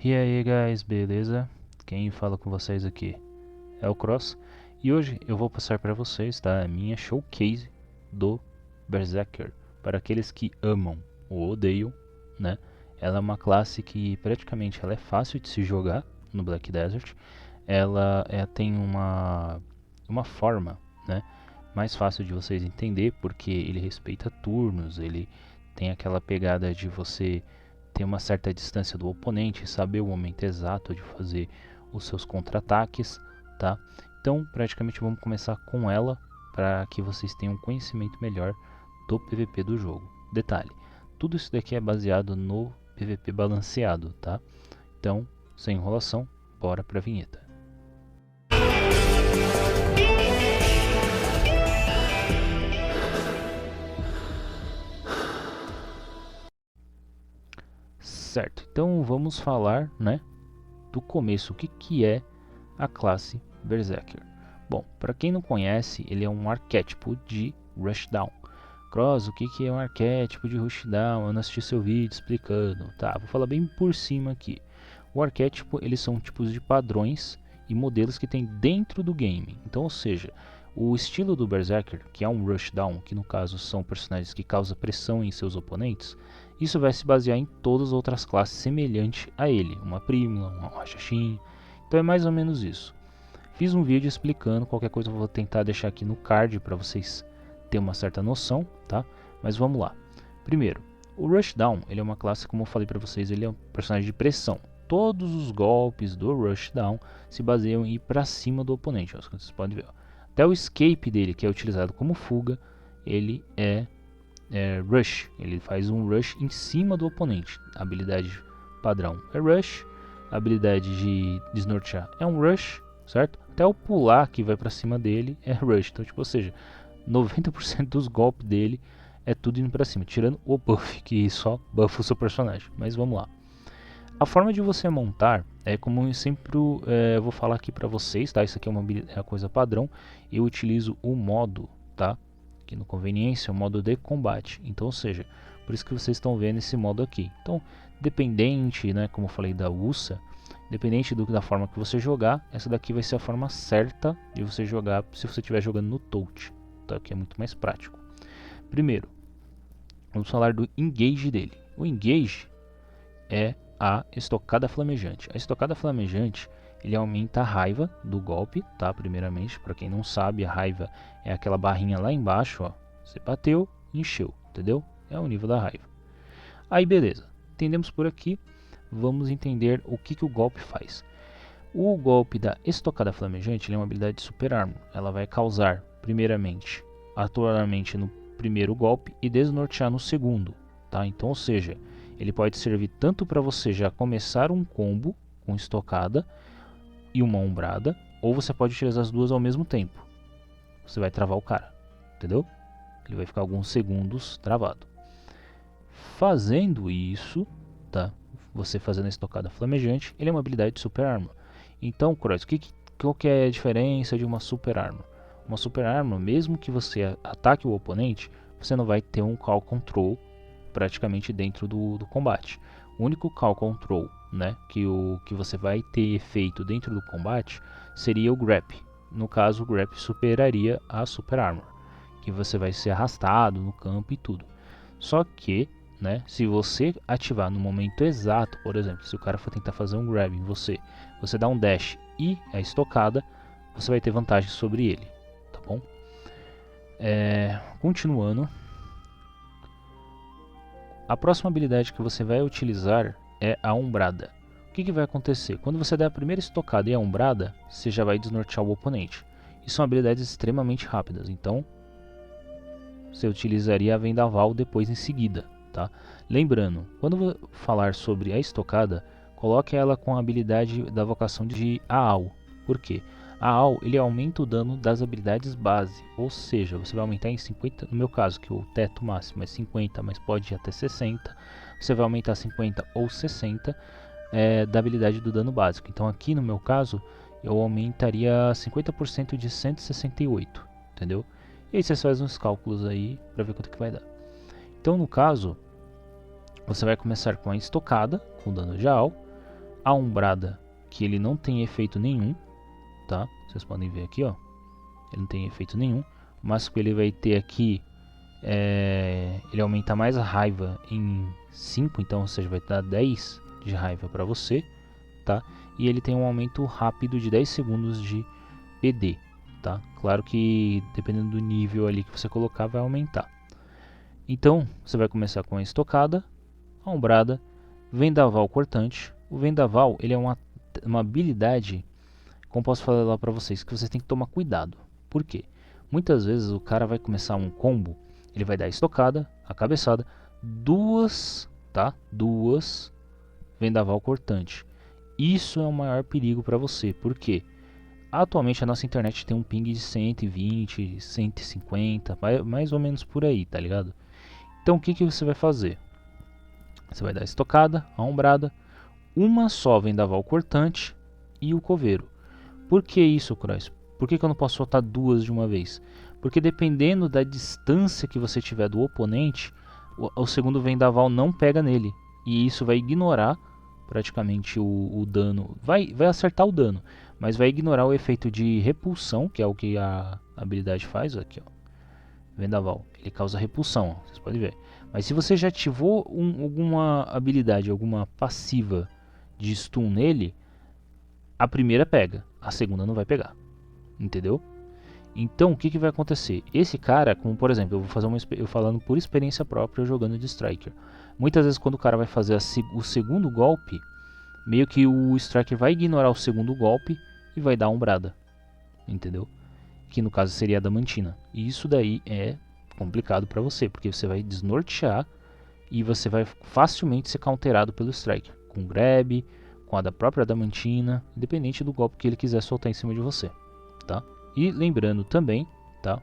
E aí guys, beleza? Quem fala com vocês aqui é o Cross e hoje eu vou passar para vocês, tá, a minha showcase do Berserker para aqueles que amam ou odeiam, né? Ela é uma classe que praticamente ela é fácil de se jogar no Black Desert. Ela tem uma forma, né, mais fácil de vocês entender porque ele respeita turnos, ele tem aquela pegada de você ter uma certa distância do oponente, saber o momento exato de fazer os seus contra-ataques, tá? Então, praticamente vamos começar com ela para que vocês tenham um conhecimento melhor do PVP do jogo. Detalhe, tudo isso daqui é baseado no PVP balanceado, tá? Então, sem enrolação, bora para a vinheta. Certo, então vamos falar, né, do começo, o que é a classe Berserker. Bom, para quem não conhece, ele é um arquétipo de Rushdown. Cross, o que é um arquétipo de Rushdown? Eu não assisti seu vídeo explicando. Tá, vou falar bem por cima aqui. O arquétipo, eles são tipos de padrões e modelos que tem dentro do game. Então, ou seja, o estilo do Berserker, que é um Rushdown, que no caso são personagens que causam pressão em seus oponentes, isso vai se basear em todas as outras classes semelhantes a ele. Uma Primula, uma Hashashin. Então é mais ou menos isso. Fiz um vídeo explicando, qualquer coisa eu vou tentar deixar aqui no card para vocês terem uma certa noção, tá? Mas vamos lá. Primeiro, o Rushdown, ele é uma classe, como eu falei para vocês, ele é um personagem de pressão. Todos os golpes do Rushdown se baseiam em ir para cima do oponente, ó, vocês podem ver. Ó. Até o escape dele, que é utilizado como fuga, ele é rush, ele faz um rush em cima do oponente. A habilidade padrão é rush, a habilidade de desnortear é um rush, certo? Até o pular que vai pra cima dele é rush, então tipo, ou seja, 90% dos golpes dele é tudo indo pra cima, tirando o buff, que só buffa o seu personagem, mas vamos lá. A forma de você montar é como eu sempre vou falar aqui pra vocês, tá? Isso aqui é uma coisa padrão, eu utilizo o modo, tá? Aqui no conveniência, o modo de combate. Então, ou seja, por isso que vocês estão vendo esse modo aqui. Então, dependente, né, como eu falei da USA, dependente da forma que você jogar, essa daqui vai ser a forma certa de você jogar se você estiver jogando no touch, tá? Que é muito mais prático. Primeiro, vamos falar do engage dele. O engage é a estocada flamejante. A estocada flamejante, ele aumenta a raiva do golpe, tá? Primeiramente, para quem não sabe, a raiva é aquela barrinha lá embaixo, ó. Você bateu, encheu, entendeu? É o nível da raiva. Aí beleza, entendemos por aqui, vamos entender o que o golpe faz. O golpe da estocada flamejante é uma habilidade de super arma. Ela vai causar, primeiramente, atualmente no primeiro golpe e desnortear no segundo, tá? Então, ou seja, ele pode servir tanto para você já começar um combo com estocada e uma ombrada, ou você pode utilizar as duas ao mesmo tempo. Você vai travar o cara, entendeu? Ele vai ficar alguns segundos travado. Fazendo isso, tá? Você fazendo a estocada flamejante, ele é uma habilidade de super arma. Então, Cross, qual que é a diferença de uma super arma? Uma super arma, mesmo que você ataque o oponente, você não vai ter um call control praticamente dentro do combate. O único call control, né, que você vai ter efeito dentro do combate seria o grab. No caso, o grab superaria a super armor, que você vai ser arrastado no campo e tudo. Só que, né, se você ativar no momento exato, por exemplo, se o cara for tentar fazer um grab em você, você dá um dash e a estocada, você vai ter vantagem sobre ele, tá bom? Continuando, a próxima habilidade que você vai utilizar é a ombrada. O que vai acontecer? Quando você der a primeira estocada e a ombrada, você já vai desnortear o oponente. E são habilidades extremamente rápidas, então você utilizaria a vendaval depois em seguida, tá? Lembrando, quando falar sobre a estocada, coloque ela com a habilidade da vocação de Aal. Por quê? Aal, ele aumenta o dano das habilidades base, ou seja, você vai aumentar em 50, no meu caso, que o teto máximo é 50, mas pode ir até 60, você vai aumentar 50 ou 60 da habilidade do dano básico. Então aqui no meu caso, eu aumentaria 50% de 168, entendeu? E aí você faz uns cálculos aí para ver quanto que vai dar. Então no caso, você vai começar com a estocada, com dano de AL. a Umbrada, que ele não tem efeito nenhum, tá? Vocês podem ver aqui, ó. Ele não tem efeito nenhum. O máximo que ele vai ter aqui ele aumenta mais a raiva em 5, então, ou seja, vai dar 10 de raiva para você, tá? E ele tem um aumento rápido de 10 segundos de PD, tá? Claro que dependendo do nível ali que você colocar, vai aumentar. Então, você vai começar com a estocada, a Umbrada, Vendaval cortante. O Vendaval, ele é uma habilidade, como posso falar lá para vocês, que vocês têm que tomar cuidado. Por quê? Muitas vezes o cara vai começar um combo, ele vai dar a estocada, a cabeçada, duas Vendaval cortante. Isso é o maior perigo para você, porque atualmente a nossa internet tem um ping de 120, 150, mais ou menos por aí, tá ligado? Então o que você vai fazer? Você vai dar a estocada, a ombrada, uma só vendaval cortante e o coveiro. Por que isso, Cross? Por que eu não posso soltar duas de uma vez? Porque dependendo da distância que você tiver do oponente, o segundo vendaval não pega nele. E isso vai ignorar praticamente o dano. Vai acertar o dano, mas vai ignorar o efeito de repulsão, que é o que a habilidade faz. Aqui, ó. Vendaval, ele causa repulsão, ó, vocês podem ver. Mas se você já ativou alguma habilidade, alguma passiva de stun nele, a primeira pega, a segunda não vai pegar. Entendeu? Então o que vai acontecer? Esse cara, como por exemplo, eu vou fazer eu falando por experiência própria jogando de Striker. Muitas vezes quando o cara vai fazer o segundo golpe, meio que o Striker vai ignorar o segundo golpe e vai dar a umbrada. Entendeu? Que no caso seria a Adamantina. E isso daí é complicado para você, porque você vai desnortear e você vai facilmente ser counterado pelo Striker. Com grab, com a da própria Adamantina, independente do golpe que ele quiser soltar em cima de você. Tá? E lembrando também, tá?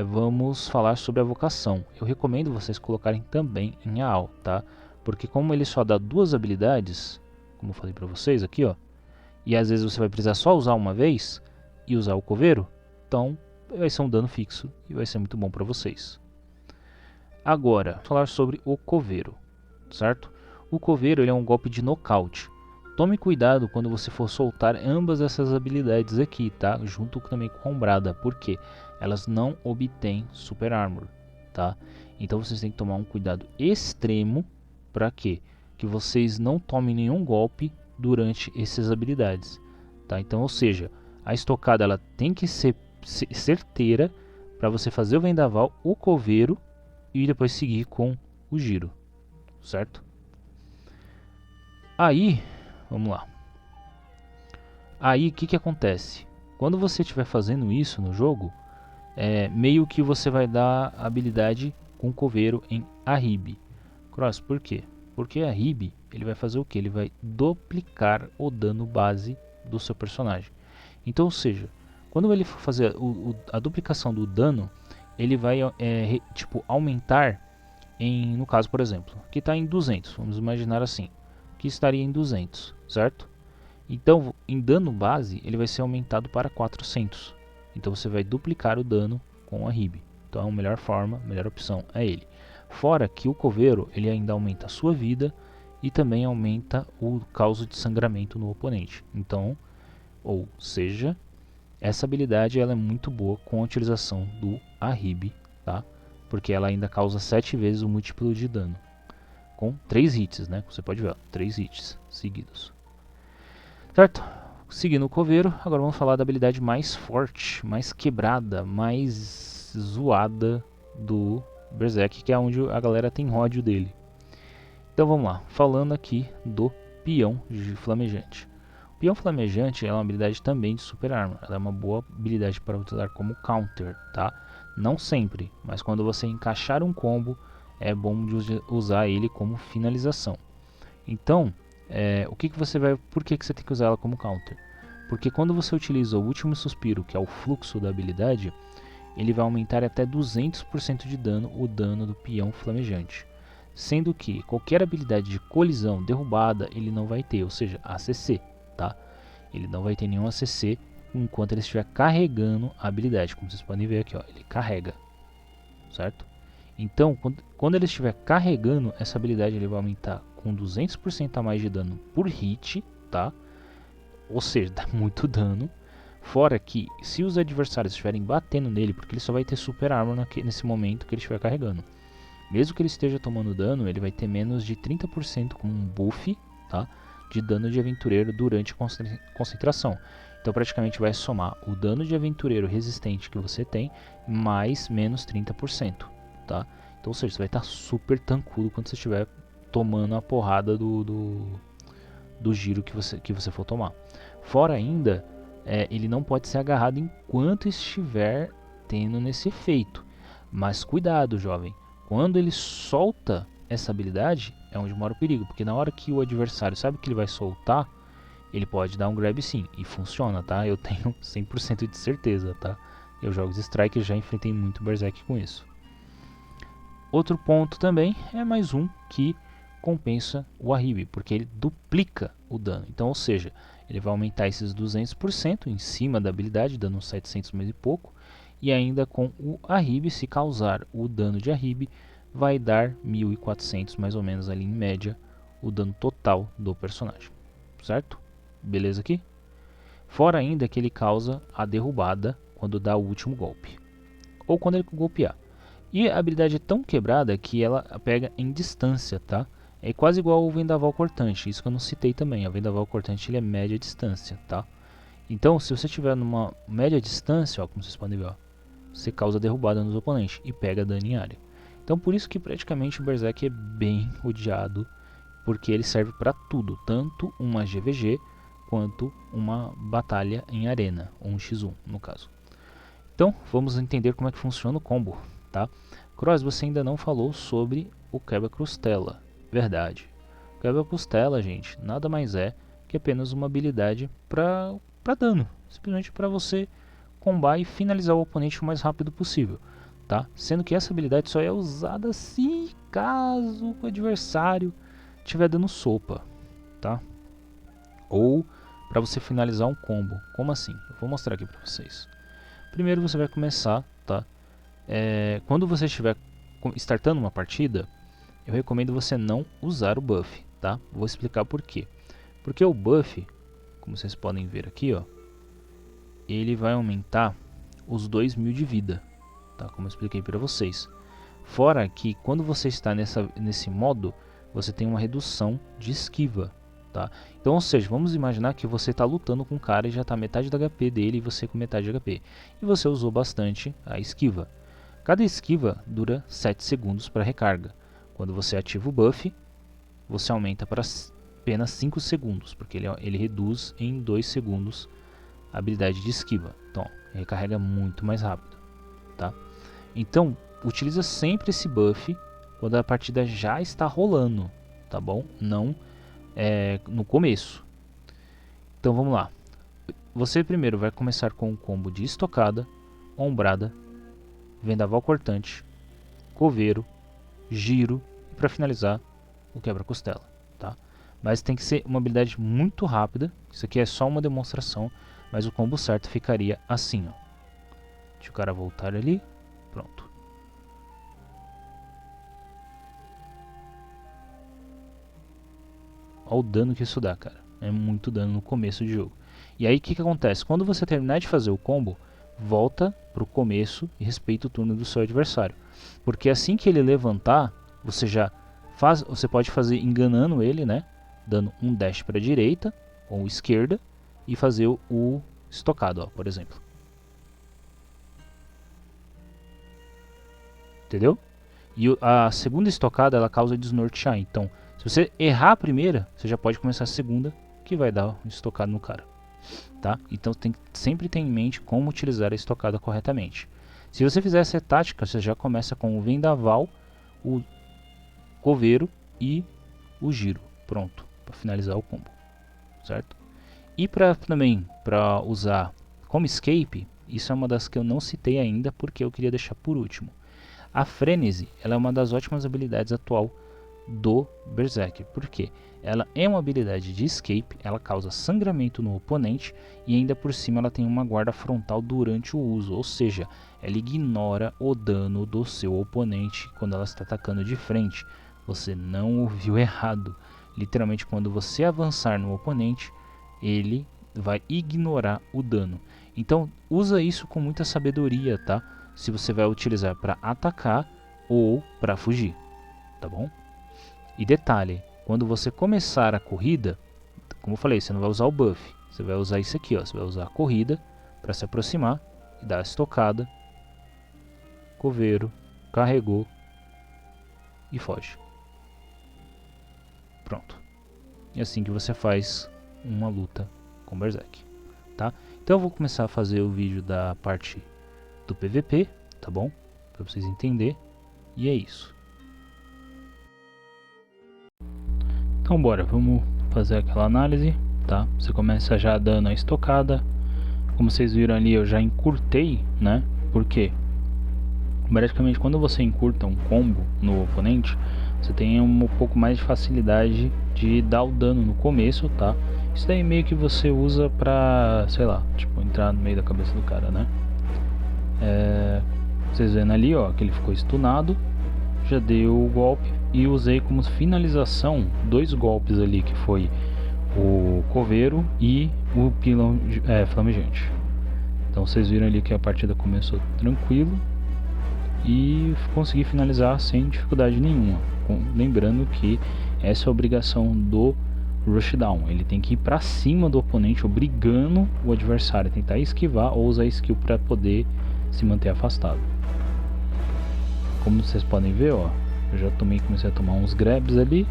Vamos falar sobre a vocação. Eu recomendo vocês colocarem também em AAL, tá? Porque como ele só dá duas habilidades, como eu falei para vocês aqui, ó, e às vezes você vai precisar só usar uma vez e usar o coveiro, então vai ser um dano fixo e vai ser muito bom para vocês. Agora, vamos falar sobre o coveiro, certo? O coveiro ele é um golpe de nocaute. Tome cuidado quando você for soltar ambas essas habilidades aqui, tá? Junto também com a ombrada, porque elas não obtêm super armor, tá? Então vocês têm que tomar um cuidado extremo para quê? Que vocês não tomem nenhum golpe durante essas habilidades, tá? Então, ou seja, a estocada ela tem que ser certeira para você fazer o vendaval, o coveiro e depois seguir com o giro, certo? Aí vamos lá. Aí o que acontece? Quando você estiver fazendo isso no jogo, meio que você vai dar habilidade com coveiro em Ahribi. Cross, por quê? Porque Ahribi ele vai fazer o que? Ele vai duplicar o dano base do seu personagem. Então, ou seja, quando ele for fazer a duplicação do dano, ele vai tipo aumentar em, no caso, por exemplo, que está em 200, vamos imaginar assim, que estaria em 200, certo? Então, em dano base, ele vai ser aumentado para 400. Então você vai duplicar o dano com a RIB. Então a melhor forma, a melhor opção é ele. Fora que o coveiro, ele ainda aumenta a sua vida e também aumenta o causa de sangramento no oponente. Então, ou seja, essa habilidade ela é muito boa com a utilização do Ahribi, tá? Porque ela ainda causa 7 vezes o múltiplo de dano. Com 3 hits, né? Você pode ver, ó, 3 hits seguidos. Certo? Seguindo o coveiro, agora vamos falar da habilidade mais forte, mais quebrada, mais zoada do Berserk, que é onde a galera tem ódio dele. Então vamos lá, falando aqui do Peão Flamejante. O Peão Flamejante é uma habilidade também de super arma, ela é uma boa habilidade para utilizar como counter, tá? Não sempre, mas quando você encaixar um combo, é bom de usar ele como finalização. Então, por que você tem que usar ela como counter? Porque quando você utiliza o último suspiro, que é o fluxo da habilidade, ele vai aumentar até 200% de dano o dano do peão flamejante. Sendo que qualquer habilidade de colisão, derrubada, ele não vai ter, ou seja, ACC, tá? Ele não vai ter nenhum ACC enquanto ele estiver carregando a habilidade, como vocês podem ver aqui, ó, ele carrega, certo? Então, quando ele estiver carregando essa habilidade, ele vai aumentar com 200% a mais de dano por hit, tá? Ou seja, dá muito dano. Fora que, se os adversários estiverem batendo nele, porque ele só vai ter super armor nesse momento que ele estiver carregando. Mesmo que ele esteja tomando dano, ele vai ter menos de 30% como um buff, tá? De dano de aventureiro durante concentração. Então praticamente vai somar o dano de aventureiro resistente que você tem, mais menos 30%, tá? Então, ou seja, você vai estar super tancudo quando você estiver tomando a porrada do giro que você for tomar. Fora ainda, ele não pode ser agarrado enquanto estiver tendo nesse efeito. Mas cuidado, jovem. Quando ele solta essa habilidade, é onde mora o perigo. Porque na hora que o adversário sabe que ele vai soltar, ele pode dar um grab sim. E funciona, tá? Eu tenho 100% de certeza, tá? Eu jogo de Strike e já enfrentei muito Berserk com isso. Outro ponto também é mais um que compensa o Arribe, porque ele duplica o dano. Então, ou seja, ele vai aumentar esses 200% em cima da habilidade, dando uns 700 mais e pouco. E ainda com o Arribe, se causar o dano de Arribe, vai dar 1400 mais ou menos ali em média, o dano total do personagem. Certo? Beleza aqui? Fora ainda que ele causa a derrubada quando dá o último golpe. Ou quando ele golpear. E a habilidade é tão quebrada que ela pega em distância, tá? É quase igual ao Vendaval Cortante, isso que eu não citei também. O Vendaval Cortante ele é média distância, tá? Então, se você estiver numa média distância, ó, como vocês podem ver, ó, você causa derrubada nos oponentes e pega dano em área. Então, por isso que praticamente o Berserk é bem odiado, porque ele serve para tudo, tanto uma GVG quanto uma batalha em arena, ou um X1 no caso. Então, vamos entender como é que funciona o combo, tá? Cross, você ainda não falou sobre o quebra-costela. Verdade. O quebra-costela, gente, nada mais é que apenas uma habilidade para dano. Simplesmente para você combar e finalizar o oponente o mais rápido possível, tá? Sendo que essa habilidade só é usada se caso o adversário estiver dando sopa, tá? Ou para você finalizar um combo. Como assim? Eu vou mostrar aqui para vocês. Primeiro você vai começar, tá? Quando você estiver startando uma partida, eu recomendo você não usar o buff, tá? Vou explicar por quê. Porque o buff, como vocês podem ver aqui, ó, ele vai aumentar os 2000 de vida, tá? Como eu expliquei para vocês. Fora que quando você está nesse modo, você tem uma redução de esquiva, tá? Então, ou seja, vamos imaginar que você está lutando com um cara e já está metade da HP dele e você com metade de HP. E você usou bastante a esquiva. Cada esquiva dura 7 segundos para recarga. Quando você ativa o buff, você aumenta para apenas 5 segundos, porque ele reduz em 2 segundos a habilidade de esquiva. Então, recarrega muito mais rápido, tá? Então, utiliza sempre esse buff quando a partida já está rolando, tá bom? Não no começo. Então, vamos lá. Você primeiro vai começar com um combo de estocada, ombrada, vendaval cortante, coveiro, giro e para finalizar o quebra-costela, tá? Mas tem que ser uma habilidade muito rápida. Isso aqui é só uma demonstração, mas o combo certo ficaria assim, ó. Deixa o cara voltar ali, pronto. Olha o dano que isso dá, cara. É muito dano no começo do jogo. E aí o que acontece? Quando você terminar de fazer o combo, volta pro começo e respeita o turno do seu adversário. Porque assim que ele levantar, você pode fazer enganando ele, né? Dando um dash para a direita ou esquerda e fazer o estocado, ó, por exemplo. Entendeu? E a segunda estocada ela causa desnortear. Então, se você errar a primeira, você já pode começar a segunda, que vai dar um estocado no cara. Tá? Então sempre tem em mente como utilizar a estocada corretamente. Se você fizer essa tática, você já começa com o vendaval, o coveiro e o giro. Pronto, para finalizar o combo, certo? E também para usar como escape, isso é uma das que eu não citei ainda porque eu queria deixar por último. A Frenesi, ela é uma das ótimas habilidades atual do Berserker. Por quê? Ela é uma habilidade de escape, ela causa sangramento no oponente e ainda por cima ela tem uma guarda frontal durante o uso, ou seja, ela ignora o dano do seu oponente quando ela está atacando de frente. Você não ouviu errado, Literalmente, quando você avançar no oponente, ele vai ignorar o dano. Então, usa isso com muita sabedoria, tá? Se você vai utilizar para atacar ou para fugir, tá bom? E detalhe, quando você começar a corrida, como eu falei, você não vai usar o buff, você vai usar isso aqui, ó, você vai usar a corrida para se aproximar e dar a estocada, coveiro, carregou e foge. Pronto. É assim que você faz uma luta com Berserk, tá? Então eu vou começar a fazer o vídeo da parte do PVP, tá bom? Para vocês entenderem. E é isso. Então bora, vamos fazer aquela análise, tá? Você começa já dando a estocada. Como vocês viram ali, eu já encurtei, né? Por quê? Praticamente quando você encurta um combo no oponente, você tem um pouco mais de facilidade de dar o dano no começo, tá? Isso daí meio que você usa pra, sei lá, tipo, entrar no meio da cabeça do cara, né? Vocês vendo ali, ó, que ele ficou stunado. Já dei o golpe e usei como finalização 2 golpes ali, que foi o coveiro e o pilão flamejante. Então vocês viram ali que a partida começou tranquilo e consegui finalizar sem dificuldade nenhuma. Lembrando que essa é a obrigação do Rushdown, ele tem que ir pra cima do oponente, obrigando o adversário a tentar esquivar ou usar skill para poder se manter afastado. Como vocês podem ver, ó, eu já comecei a tomar uns grabs ali.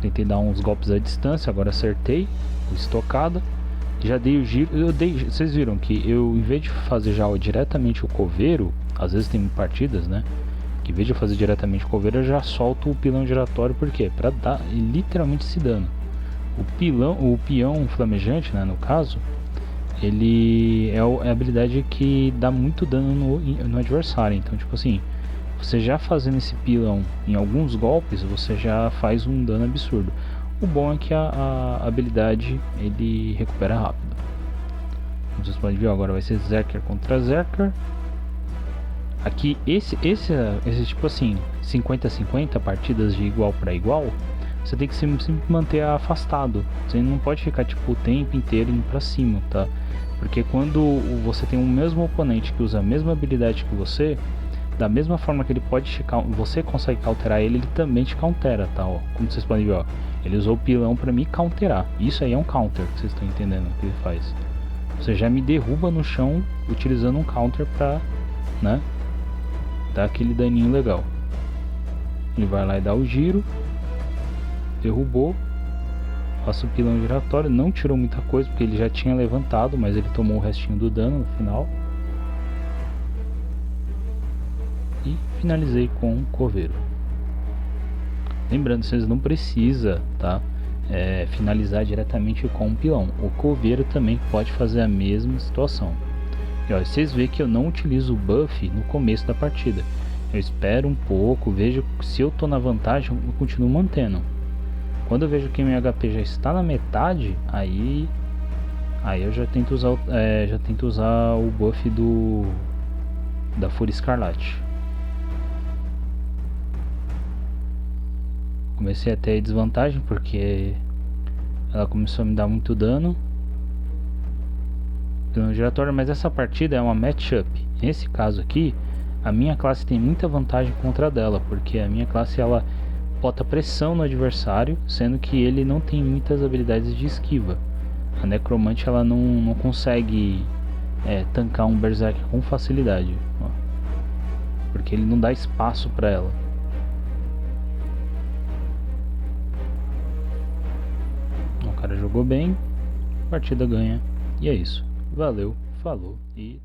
Tentei dar uns golpes à distância, agora acertei o estocada. Já dei o giro, vocês viram que eu, em vez de fazer já diretamente o coveiro, às vezes tem partidas, né, que em vez de eu fazer diretamente o coveiro, eu já solto o pilão giratório, por quê? Pra dar literalmente esse dano. O peão flamejante, né, no caso, ele é a habilidade que dá muito dano no adversário. Então, tipo assim, você já fazendo esse pilão em alguns golpes, você já faz um dano absurdo. O bom é que a habilidade ele recupera rápido. Como vocês podem ver, agora vai ser Zerker contra Zerker. Aqui, esse tipo assim, 50-50 partidas de igual para igual, você tem que sempre manter afastado. Você não pode ficar tipo o tempo inteiro indo pra cima, tá? Porque quando você tem um mesmo oponente que usa a mesma habilidade que você, da mesma forma que ele pode você consegue counterar ele, ele também te countera, tá? Ó, como vocês podem ver, ó, ele usou o pilão pra me counterar. Isso aí é um counter, que vocês estão entendendo o que ele faz. Você já me derruba no chão utilizando um counter pra, né, dar aquele daninho legal. Ele vai lá e dá o giro, derrubou. Passa o pilão giratório, não tirou muita coisa porque ele já tinha levantado, mas ele tomou o restinho do dano no final. E finalizei com um coveiro. Lembrando, vocês não precisam, tá, finalizar diretamente com um pilão. O coveiro também pode fazer a mesma situação. E ó, vocês veem que eu não utilizo o buff no começo da partida. Eu espero um pouco, vejo se eu tô na vantagem, eu continuo mantendo. Quando eu vejo que meu HP já está na metade, aí eu já tento usar o buff da Fúria Escarlate. Comecei a ter desvantagem porque ela começou a me dar muito dano no giratório, mas essa partida é uma matchup. Nesse caso aqui, a minha classe tem muita vantagem contra a dela, porque a minha classe ela bota pressão no adversário, sendo que ele não tem muitas habilidades de esquiva. A Necromante ela não consegue tancar um Berserk com facilidade, ó, porque ele não dá espaço para ela. O cara jogou bem, a partida ganha, e é isso. Valeu, falou e